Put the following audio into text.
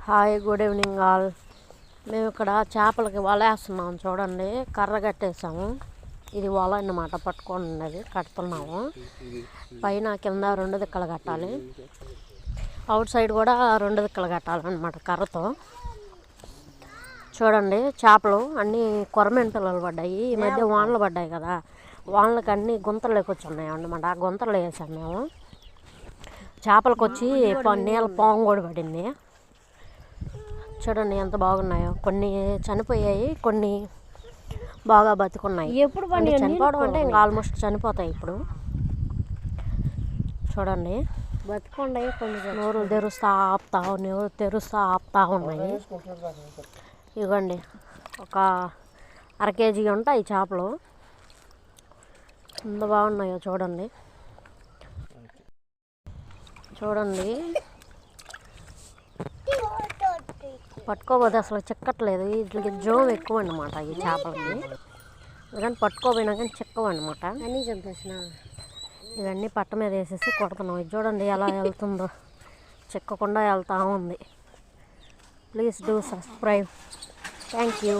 Hi, good evening all. మేము ఇక్కడ చేపలకి వల వేస్తున్నాము. చూడండి, కర్ర కట్టేసాము. ఇది వల అన్నమాట, పట్టుకొని ఉన్నది కడుతున్నాము. పైన కింద 2 దిక్కలు కట్టాలి. అవుట్ సైడ్ కూడా 2 దిక్కలు కట్టాలన్నమాట కర్రతో. చూడండి, చేపలు అన్నీ కొరమేను పిల్లలు పడ్డాయి. ఈ మధ్య వానలు పడ్డాయి కదా, వానలకు అన్నీ గుంతలు వచ్చున్నాయి అన్నమాట. ఆ గుంతలు వేసాము మేము. చేపలకు వచ్చి నీళ్ళ పాము కూడా పడింది. చూడండి ఎంత బాగున్నాయో. కొన్ని చనిపోయాయి, కొన్ని బాగా బతుకున్నాయి. చనిపోవడం అంటే ఇంకా ఆల్మోస్ట్ చనిపోతాయి ఇప్పుడు. చూడండి, బతుకున్నాయి. కొన్ని నోరు తెరుస్తా ఆపుతా ఉన్నాయి. ఇవ్వండి, ఒక 1/2 కేజీ ఉంటాయి చేపలు. ఎంత బాగున్నాయో చూడండి. పట్టుకోబోతే అసలు చిక్కట్లేదు. వీటికి జోమ్ ఎక్కువ అన్నమాట ఈ చేపలకి. కానీ పట్టుకోపోయినా కానీ చిక్కవన్నమాట. అన్నీ చంపేసిన ఇవన్నీ పట్ట మీద వేసేసి కొడుతున్నాం. ఇది చూడండి ఎలా వెళ్తుందో, చిక్కకుండా వెళ్తూ ఉంది. Please do subscribe. Thank you.